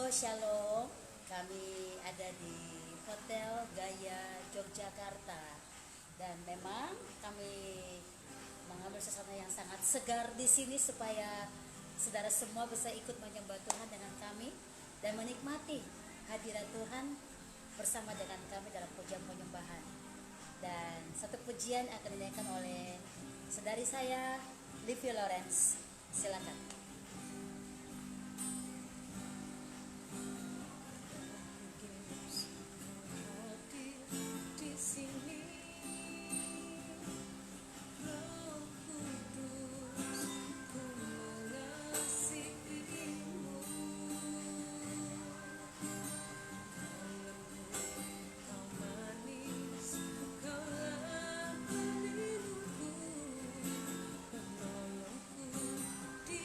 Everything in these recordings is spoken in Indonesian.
Shalom, kami ada di Hotel Gaya Yogyakarta dan memang kami mengambil suasana yang sangat segar di sini supaya saudara semua bisa ikut menyembah Tuhan dengan kami dan menikmati hadirat Tuhan bersama dengan kami dalam pujian penyembahan. Dan satu pujian akan dinyanyikan oleh saudari saya, Livia Lawrence. Silakan. Di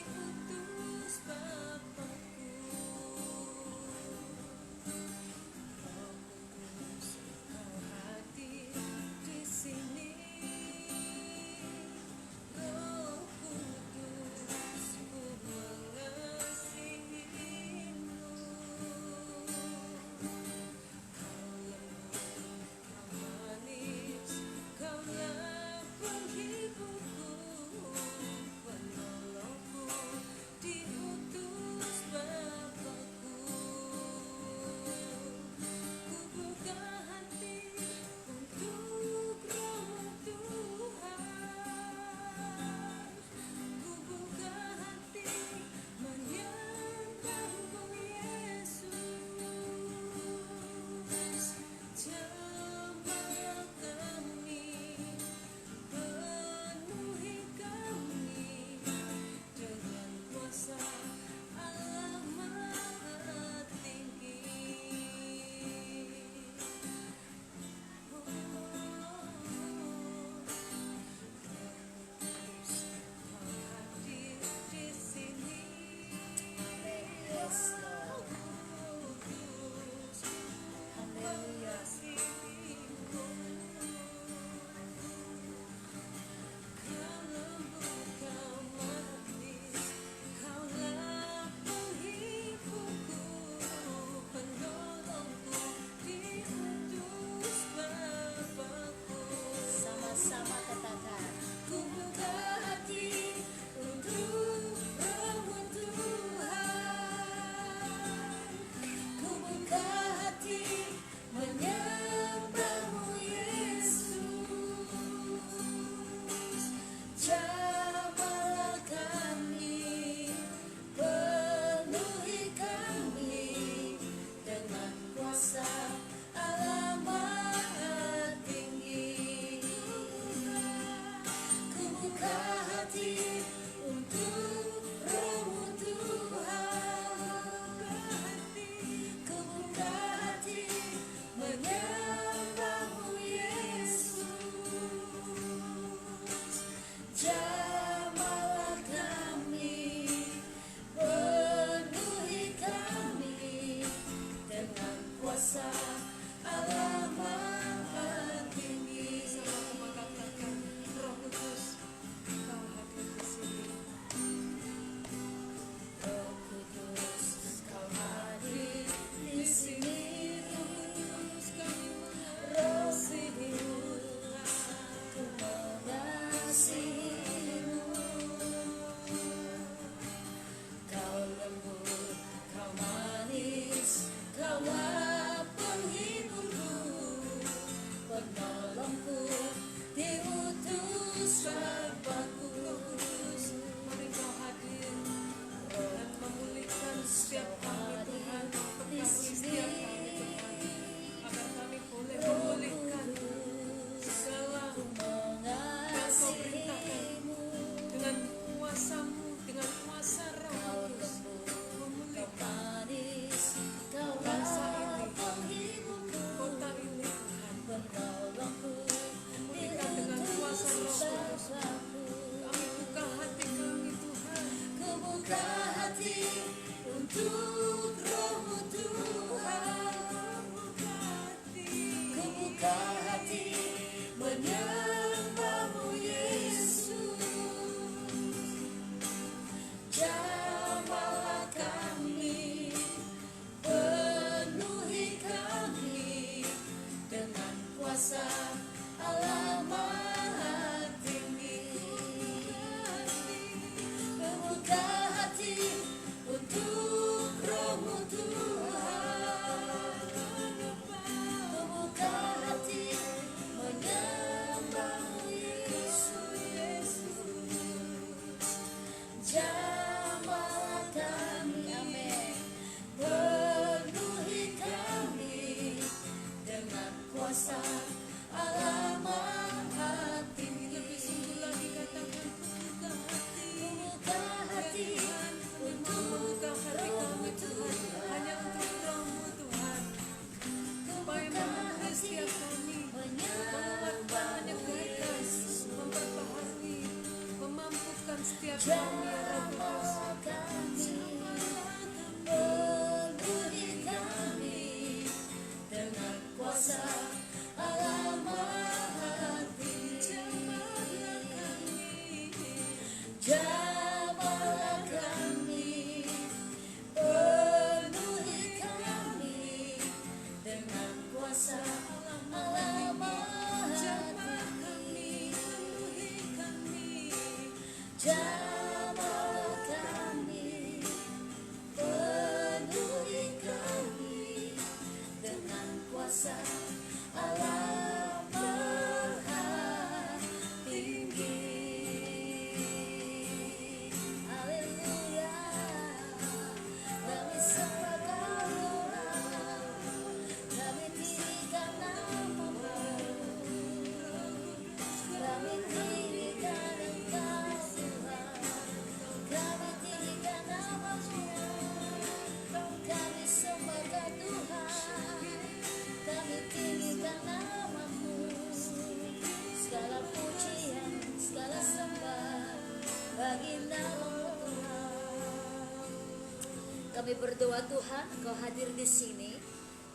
Kami berdoa Tuhan, Engkau hadir di sini.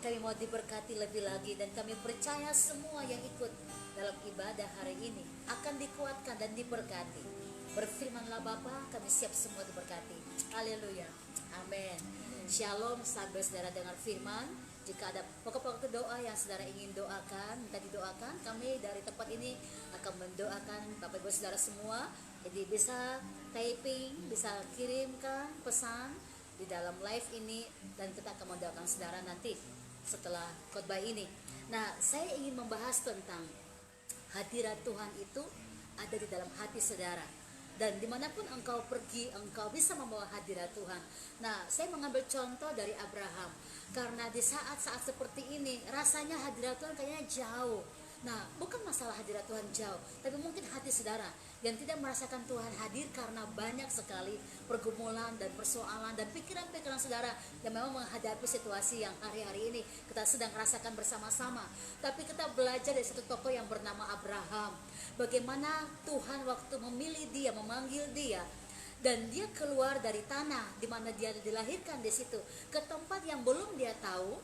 Kami mau diberkati lebih lagi dan kami percaya semua yang ikut dalam ibadah hari ini akan dikuatkan dan diberkati. Berfirmanlah Bapa, kami siap semua diberkati. Haleluya. Amin. Shalom, sahabat saudara dengar firman. Jika ada pokok-pokok doa yang saudara ingin doakan, minta didoakan, kami dari tempat ini akan mendoakan Bapak Ibu saudara semua. Jadi bisa typing, bisa kirimkan pesan di dalam live ini dan kita akan mendoakan saudara nanti setelah khotbah ini. Nah, saya ingin membahas tentang hadirat Tuhan itu ada di dalam hati saudara. Dan dimanapun engkau pergi, engkau bisa membawa hadirat Tuhan. Nah, saya mengambil contoh dari Abraham. Karena di saat-saat seperti ini, rasanya hadirat Tuhan kayaknya jauh. Nah, bukan masalah hadirat Tuhan jauh, tapi mungkin hati saudara yang tidak merasakan Tuhan hadir karena banyak sekali pergumulan dan persoalan dan pikiran-pikiran saudara yang memang menghadapi situasi yang hari-hari ini kita sedang rasakan bersama-sama. Tapi kita belajar dari satu tokoh yang bernama Abraham. Bagaimana Tuhan waktu memilih dia, memanggil dia, dan dia keluar dari tanah di mana dia dilahirkan di situ ke tempat yang belum dia tahu,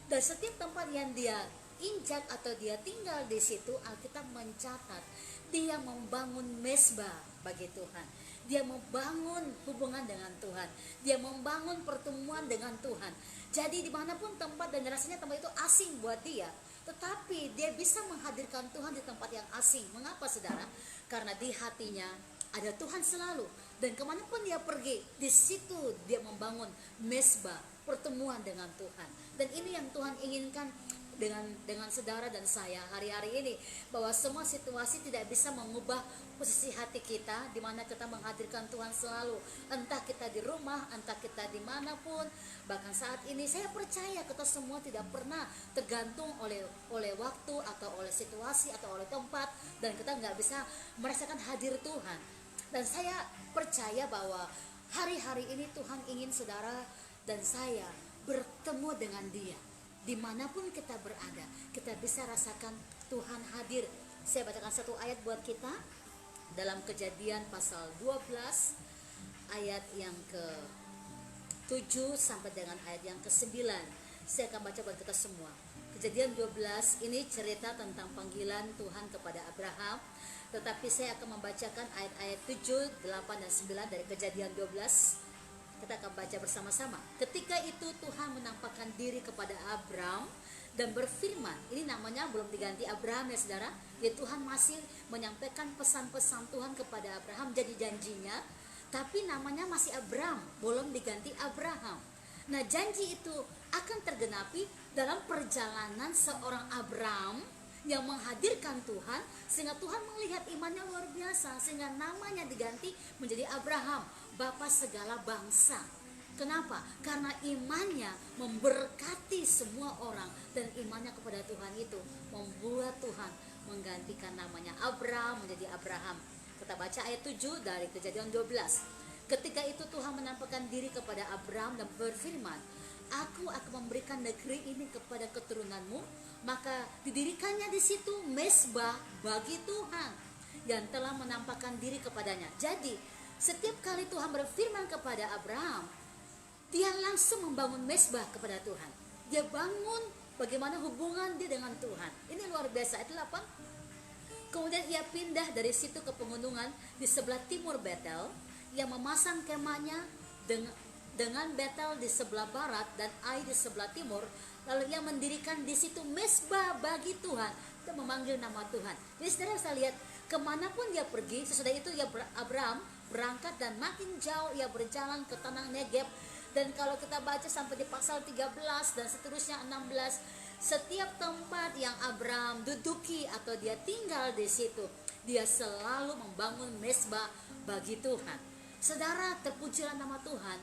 dan setiap tempat yang dia injak atau dia tinggal di situ, Alkitab mencatat dia membangun mezbah bagi Tuhan. Dia membangun hubungan dengan Tuhan. Dia membangun pertemuan dengan Tuhan. Jadi dimanapun tempat, dan rasanya tempat itu asing buat dia, tetapi dia bisa menghadirkan Tuhan di tempat yang asing. Mengapa saudara? Karena di hatinya ada Tuhan selalu. Dan kemanapun dia pergi, di situ dia membangun mezbah, pertemuan dengan Tuhan. Dan ini yang Tuhan inginkan dengan saudara dan saya hari-hari ini, bahwa semua situasi tidak bisa mengubah posisi hati kita di mana kita menghadirkan Tuhan selalu, entah kita di rumah, entah kita dimanapun. Bahkan saat ini saya percaya kita semua tidak pernah tergantung oleh waktu atau oleh situasi atau oleh tempat, dan kita nggak bisa merasakan hadir Tuhan. Dan saya percaya bahwa hari-hari ini Tuhan ingin saudara dan saya bertemu dengan Dia. Dimanapun kita berada, kita bisa rasakan Tuhan hadir. Saya bacakan satu ayat buat kita dalam Kejadian pasal 12 ayat yang ke-7 sampai dengan ayat yang ke-9. Saya akan baca buat kita semua. Kejadian 12 ini cerita tentang panggilan Tuhan kepada Abraham, tetapi saya akan membacakan ayat-ayat 7, 8, dan 9 dari Kejadian 12. Kita akan baca bersama-sama. Ketika itu Tuhan menampakkan diri kepada Abram dan berfirman. Ini namanya belum diganti Abraham ya saudara. Ya, Tuhan masih menyampaikan pesan-pesan Tuhan kepada Abraham, jadi janjinya, tapi namanya masih Abram, belum diganti Abraham. Nah, janji itu akan tergenapi dalam perjalanan seorang Abram yang menghadirkan Tuhan, sehingga Tuhan melihat imannya luar biasa, sehingga namanya diganti menjadi Abraham, Bapa segala bangsa. Kenapa? Karena imannya memberkati semua orang, dan imannya kepada Tuhan itu membuat Tuhan menggantikan namanya Abram menjadi Abraham. Kita baca ayat 7 dari Kejadian 12. Ketika itu Tuhan menampakkan diri kepada Abram dan berfirman, Aku akan memberikan negeri ini kepada keturunanmu, maka didirikannya di situ mezbah bagi Tuhan yang telah menampakkan diri kepadanya. Jadi setiap kali Tuhan berfirman kepada Abraham, dia langsung membangun mezbah kepada Tuhan. Dia bangun bagaimana hubungan dia dengan Tuhan. Ini luar biasa. Ayat 8. Kemudian ia pindah dari situ ke pegunungan di sebelah timur Betel, yang memasang kemahnya dengan Betel di sebelah barat dan Ai di sebelah timur. Lalu ia mendirikan di situ mezbah bagi Tuhan dan memanggil nama Tuhan. Jadi saudara bisa lihat, kemanapun dia pergi, sesudah itu ya Abraham berangkat dan makin jauh ia berjalan ke tanah Negeb. Dan kalau kita baca sampai di pasal 13 dan seterusnya 16, setiap tempat yang Abraham duduki atau dia tinggal di situ, dia selalu membangun mezbah bagi Tuhan. Saudara, terpujilah nama Tuhan.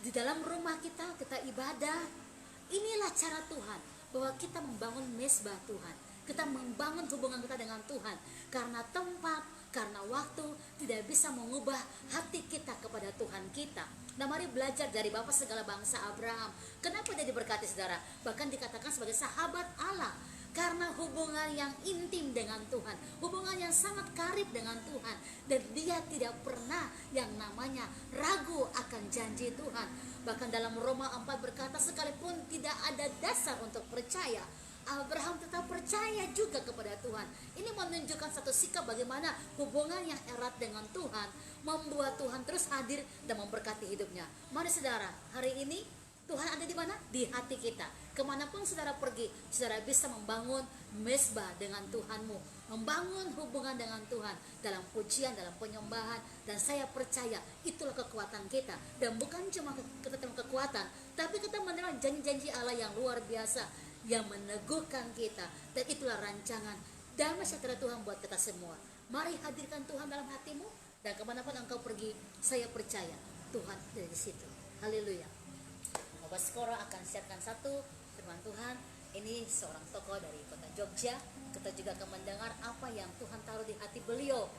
Di dalam rumah kita ibadah. Inilah cara Tuhan, bahwa kita membangun mezbah Tuhan. Kita membangun hubungan kita dengan Tuhan. Karena tempat, karena waktu tidak bisa mengubah hati kita kepada Tuhan kita. Nah, mari belajar dari Bapa segala bangsa Abraham. Kenapa dia diberkati saudara? Bahkan dikatakan sebagai sahabat Allah. Karena hubungan yang intim dengan Tuhan, hubungan yang sangat karib dengan Tuhan, dan dia tidak pernah yang namanya ragu akan janji Tuhan. Bahkan dalam Roma 4 berkata, sekalipun tidak ada dasar untuk percaya, Abraham tetap percaya juga kepada Tuhan. Ini menunjukkan satu sikap bagaimana hubungan yang erat dengan Tuhan membuat Tuhan terus hadir dan memberkati hidupnya. Mari saudara, hari ini Tuhan ada di mana? Di hati kita. Kemanapun saudara pergi, saudara bisa membangun mesbah dengan Tuhanmu, membangun hubungan dengan Tuhan dalam pujian, dalam penyembahan. Dan saya percaya itulah kekuatan kita. Dan bukan cuma kita kekuatan, tapi kita menerima janji-janji Allah yang luar biasa, yang meneguhkan kita. Dan itulah rancangan damai sejahtera Tuhan buat kita semua. Mari hadirkan Tuhan dalam hatimu, dan kemanapun engkau pergi, saya percaya Tuhan ada di situ. Haleluya. Bapak Skoro akan siapkan satu firman Tuhan. Ini seorang tokoh dari kota Jogja. Kita juga akan mendengar apa yang Tuhan taruh di hati beliau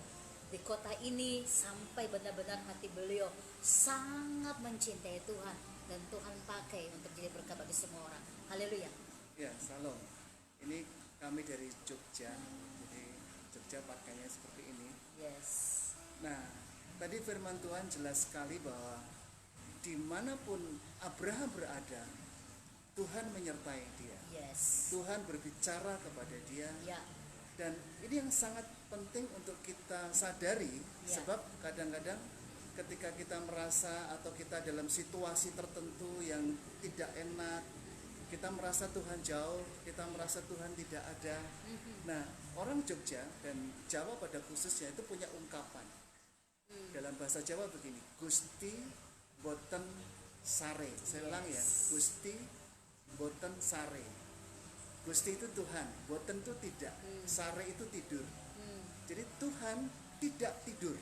di kota ini, sampai benar-benar hati beliau sangat mencintai Tuhan, dan Tuhan pakai untuk jadi berkat bagi semua orang. Haleluya. Ya, salam. Ini kami dari Jogja. Jadi Jogja pakainya seperti ini. Yes. Nah, tadi firman Tuhan jelas sekali bahwa dimanapun Abraham berada, Tuhan menyertai dia. Yes. Tuhan berbicara kepada dia. Ya. Dan ini yang sangat penting untuk kita sadari, Ya. sebab kadang-kadang ketika kita merasa atau kita dalam situasi tertentu yang tidak enak, kita merasa Tuhan jauh, kita merasa Tuhan tidak ada. Nah, orang Jogja dan Jawa pada khususnya itu punya ungkapan. Dalam bahasa Jawa begini, Gusti boten sare. Saya ulang ya, Gusti boten sare. Gusti itu Tuhan, boten itu tidak, sare itu tidur. Jadi Tuhan tidak tidur.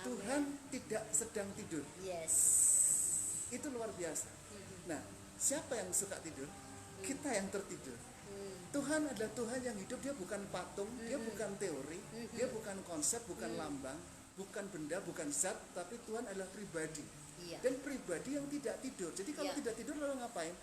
Tuhan tidak sedang tidur. Yes. Itu luar biasa. Nah, siapa yang suka tidur? Kita yang tertidur. Tuhan adalah Tuhan yang hidup. Dia bukan patung, dia bukan teori, dia bukan konsep, bukan lambang, bukan benda, bukan zat, tapi Tuhan adalah pribadi. Iya. Dan pribadi yang tidak tidur. Jadi kalau Iya. tidak tidur lalu ngapain?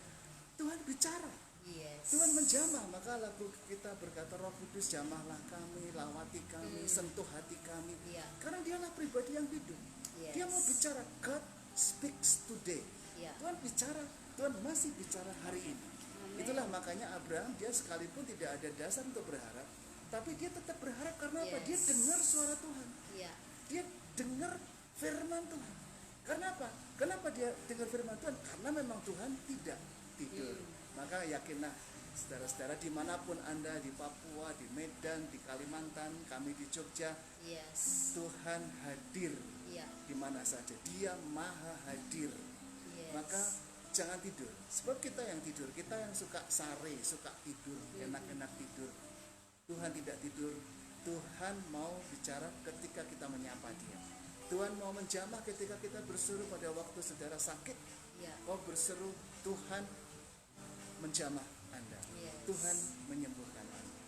Tuhan bicara. Yes. Tuhan menjamah. Maka lagu kita berkata, Roh Kudus jamahlah kami, lawati kami, sentuh hati kami. Iya. Karena dialah pribadi yang hidup. Yes. Dia mau bicara. God speaks today. Iya. Tuhan bicara. Tuhan masih bicara hari ini. Amen. Itulah makanya Abraham, dia sekalipun tidak ada dasar untuk berharap, tapi dia tetap berharap. Karena apa? Dia Yes. dengar suara Tuhan. Iya. Dia dengar firman Tuhan. Karena apa? Kenapa dia dengar firman Tuhan? Karena memang Tuhan tidak tidur. Maka yakinlah saudara-saudara, dimanapun Anda, di Papua, di Medan, di Kalimantan, kami di Jogja, Yes. Tuhan hadir Iya. di mana saja. Dia maha hadir. Yes. Maka jangan tidur. Sebab kita yang tidur, kita yang suka sare, suka tidur, enak-enak tidur. Tuhan tidak tidur. Tuhan mau bicara ketika kita menyapa Dia. Tuhan mau menjamah ketika kita berseru pada waktu saudara sakit. Iya. Oh, berseru, Tuhan menjamah Anda. Yes. Tuhan menyembuhkan Anda.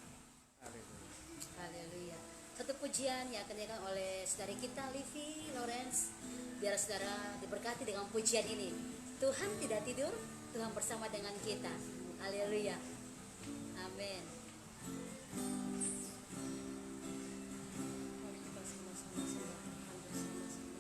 Haleluya. Haleluya. Satu pujian yang akan diakan oleh saudari kita Livi Lawrence. Biar saudara diberkati dengan pujian ini. Tuhan tidak tidur, Tuhan bersama dengan kita. Haleluya. Amin. Mari kita sama-sama sembahkan bersama-sama.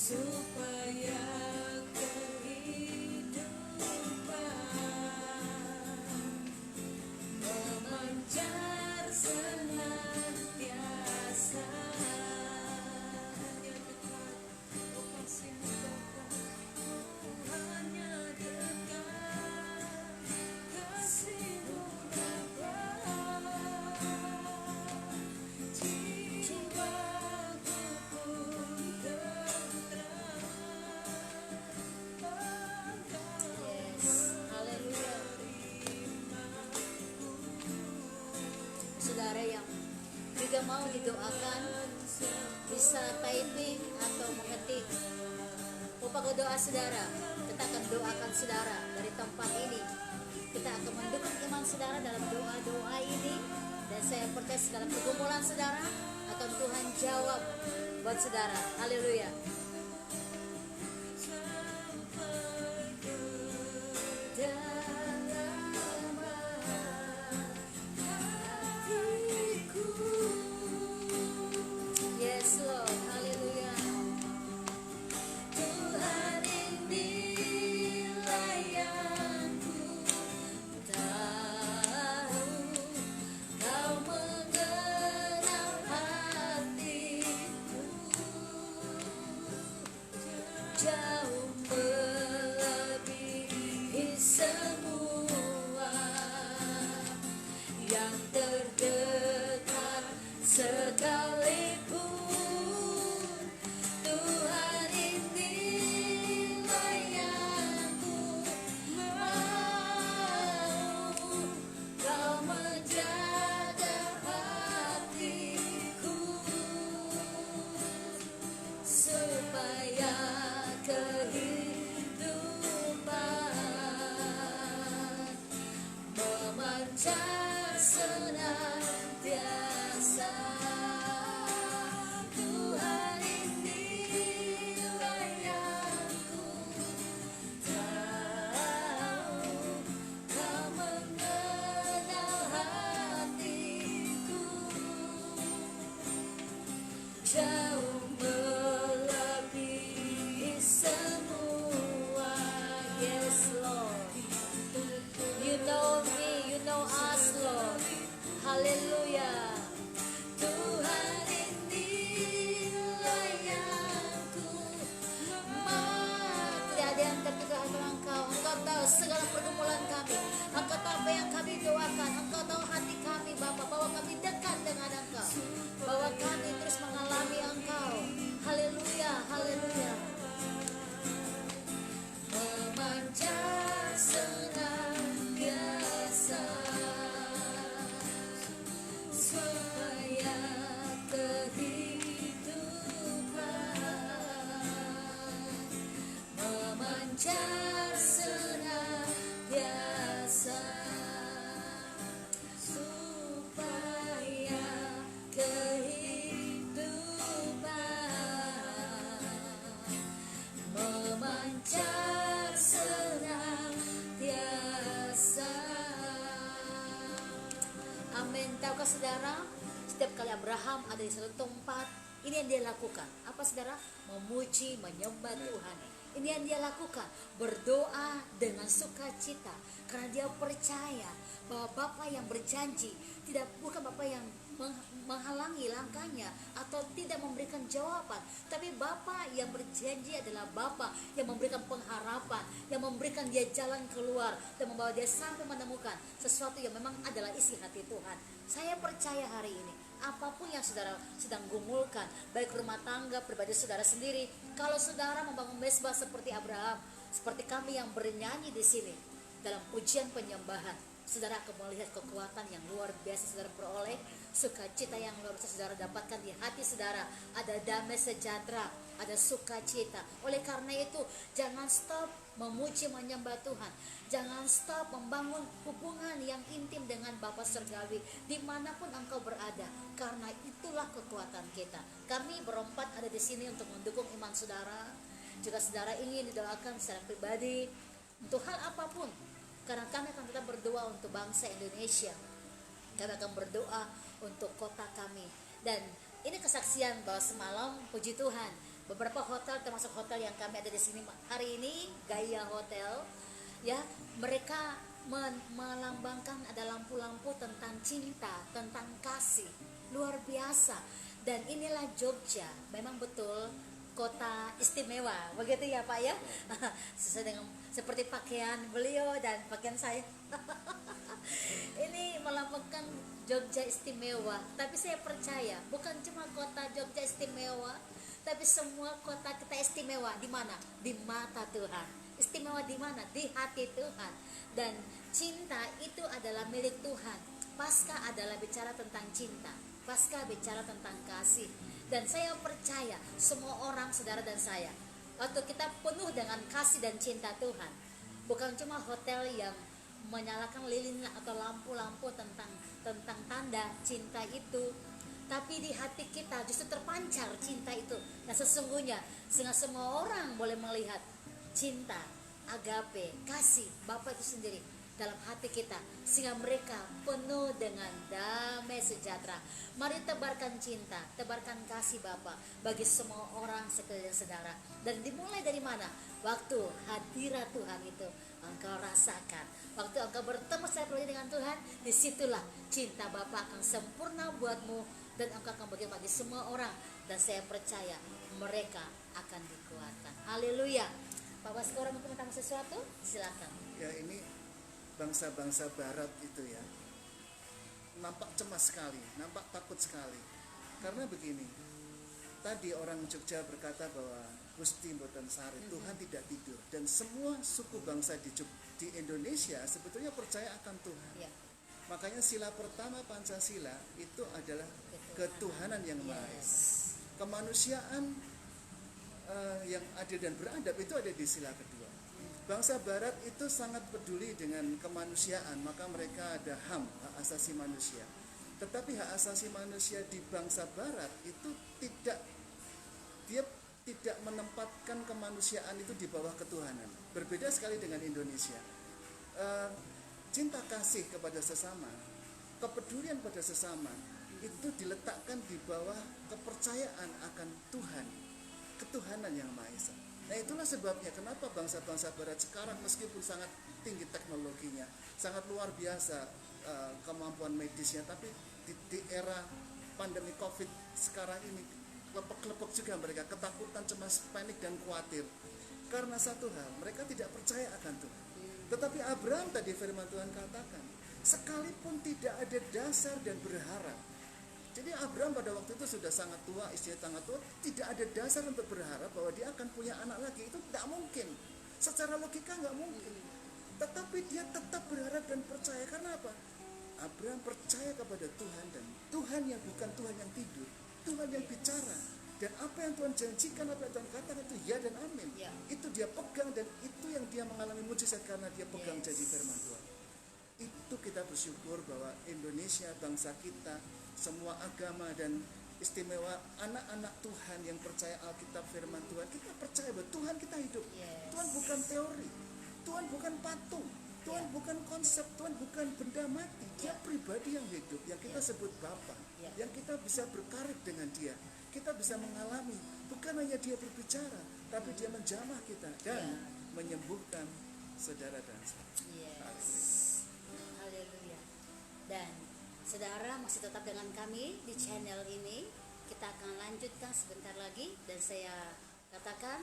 supaya memancar senantiasa. Hanya dekat, oh kasih dekat, hanya dekat, kasih-Mu dapat jiwaku pun tentram. Yes, haleluya. Saudara yang juga mau didoakan bisa typing atau mengetik upah doa saudara. Kita akan doakan saudara dari tempat ini. Kita akan mendukung iman saudara dalam doa-doa ini, dan saya percaya segala pergumulan saudara akan Tuhan jawab buat saudara. Haleluya. Yes Lord, haleluya. Tuhan, inilah yang ku tahu, Kau mengenal hatiku, jauh melebihi semua yang terdekat sekalipun. Tuhan, inilah yang ku mau, Kau menjaga hatiku supaya kehidupan memancar senantiasa. Tuhan, inilah yang ku tahu, Kau mengenal hatiku, jauh melebihi semua. Yes Lord. You know me, you know us Lord. Haleluya. Tuhan, inilah yang ku mau. Tidak ada yang terdekat dengan Engkau. Engkau tahu segala pergumulan kami. Engkau tahu apa yang kami doakan. Engkau tahu hati kami Bapa, bahwa kami dekat dengan Engkau, bahwa kami terus mengalami Engkau. Haleluya, haleluya. Memancar senantiasa supaya kehidupan memancar senantiasa supaya kehidupan memancar senantiasa. Amin. Tahukah saudara, setiap kali Abraham ada di satu tempat, ini yang dia lakukan. Apa saudara? Memuji, menyembah Tuhan. Ini yang dia lakukan, berdoa dengan sukacita, karena dia percaya bahwa Bapa yang berjanji bukan Bapa yang menghalangi langkahnya atau tidak memberikan jawaban, tapi Bapa yang berjanji adalah Bapa yang memberikan pengharapan, yang memberikan dia jalan keluar dan membawa dia sampai menemukan sesuatu yang memang adalah isi hati Tuhan. Saya percaya hari ini, apapun yang saudara sedang gumulkan, baik rumah tangga, pribadi saudara sendiri, kalau saudara membangun mezbah seperti Abraham, seperti kami yang bernyanyi di sini dalam pujian penyembahan, saudara akan melihat kekuatan yang luar biasa saudara peroleh, sukacita yang luar biasa saudara dapatkan di hati saudara, ada damai sejahtera, ada sukacita. Oleh karena itu, jangan stop memuji menyembah Tuhan, jangan stop membangun hubungan yang intim dengan Bapa Surgawi dimanapun engkau berada, karena itulah kekuatan kita. Kami berempat ada di sini untuk mendukung iman saudara. Jika saudara ingin didoakan secara pribadi untuk hal apapun, karena kami akan tetap berdoa untuk bangsa Indonesia, kami akan berdoa untuk kota kami. Dan ini kesaksian bahwa semalam, puji Tuhan, beberapa hotel termasuk hotel yang kami ada di sini hari ini, Gaya Hotel, ya, mereka melambangkan ada lampu-lampu tentang cinta, tentang kasih, luar biasa. Dan inilah Jogja, memang betul kota istimewa, begitu ya Pak ya. Sesuai dengan seperti pakaian beliau dan pakaian saya. Ini melambangkan Jogja istimewa. Tapi saya percaya bukan cuma kota Jogja istimewa, tapi semua kota kita istimewa. Di mana? Di mata Tuhan. Istimewa di mana? Di hati Tuhan. Dan cinta itu adalah milik Tuhan. Paskah adalah bicara tentang cinta. Paskah bicara tentang kasih. Dan saya percaya semua orang, saudara dan saya, waktu kita penuh dengan kasih dan cinta Tuhan, bukan cuma hotel yang menyalakan lilin atau lampu-lampu tentang tanda cinta itu, tapi di hati kita justru terpancar cinta itu. Nah sesungguhnya sehingga semua orang boleh melihat cinta, agape, kasih Bapa itu sendiri dalam hati kita, sehingga mereka penuh dengan damai sejahtera. Mari tebarkan cinta, tebarkan kasih Bapa bagi semua orang sekalian saudara. Dan dimulai dari mana? Waktu hadirat Tuhan itu engkau rasakan, waktu engkau bertemu secara pribadi dengan Tuhan, disitulah cinta Bapa akan sempurna buatmu dan engkau akan bagi bagi semua orang. Dan saya percaya mereka akan dikuatkan. Haleluya. Pak Baskoro mungkin mau tambah sesuatu? Silakan. Ya, ini bangsa-bangsa barat itu ya nampak cemas sekali, nampak takut sekali. Karena begini, tadi orang Jogja berkata bahwa Gusti Mboten Sari, Tuhan tidak tidur. Dan semua suku bangsa di Indonesia sebetulnya percaya akan Tuhan. Ya. Makanya sila pertama Pancasila itu adalah ketuhanan yang Maha Esa. Kemanusiaan yang adil dan beradab itu ada di sila kedua. Bangsa Barat itu sangat peduli dengan kemanusiaan, maka mereka ada HAM, hak asasi manusia. Tetapi hak asasi manusia di bangsa Barat itu dia tidak menempatkan kemanusiaan itu di bawah ketuhanan. Berbeda sekali dengan Indonesia. Cinta kasih kepada sesama, kepedulian pada sesama itu diletakkan di bawah kepercayaan akan Tuhan, ketuhanan yang Maha Esa. Nah itulah sebabnya kenapa bangsa-bangsa Barat sekarang meskipun sangat tinggi teknologinya, sangat luar biasa kemampuan medisnya, tapi di era pandemi COVID sekarang ini lepek-lepek juga mereka, ketakutan, cemas, panik dan khawatir. Karena satu hal, mereka tidak percaya akan Tuhan. Tetapi Abraham tadi firman Tuhan katakan, sekalipun tidak ada dasar dan berharap. Jadi Abraham pada waktu itu sudah sangat tua, istrinya sangat tua, tidak ada dasar untuk berharap bahwa dia akan punya anak lagi. Itu tidak mungkin. Secara logika nggak mungkin. Tetapi dia tetap berharap dan percaya. Karena apa? Abraham percaya kepada Tuhan, dan Tuhan yang bukan Tuhan yang tidur, Tuhan yang bicara. Dan apa yang Tuhan janjikan, apa yang Tuhan katakan itu ya dan amin. Ya. Itu dia pegang, dan itu yang dia mengalami mujizat karena dia pegang janji firman Tuhan. Itu kita bersyukur bahwa Indonesia, bangsa kita, semua agama dan istimewa anak-anak Tuhan yang percaya Alkitab firman Tuhan, kita percaya bahwa Tuhan kita hidup. Yes. Tuhan bukan teori, Tuhan bukan patung, Tuhan bukan konsep, Tuhan bukan benda mati. Dia pribadi yang hidup, yang kita sebut Bapa, yang kita bisa berkarib dengan dia. Kita bisa mengalami, bukan hanya dia berbicara, tapi dia menjamah kita dan menyembuhkan saudara dan saya. Yes. Haleluya. Dan saudara masih tetap dengan kami di channel ini. Kita akan lanjutkan sebentar lagi, dan saya katakan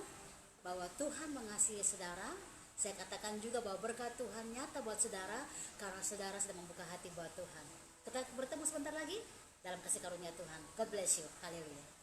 bahwa Tuhan mengasihi saudara. Saya katakan juga bahwa berkat Tuhan nyata buat saudara karena saudara sedang membuka hati buat Tuhan. Kita bertemu sebentar lagi dalam kasih karunia Tuhan. God bless you. Haleluya.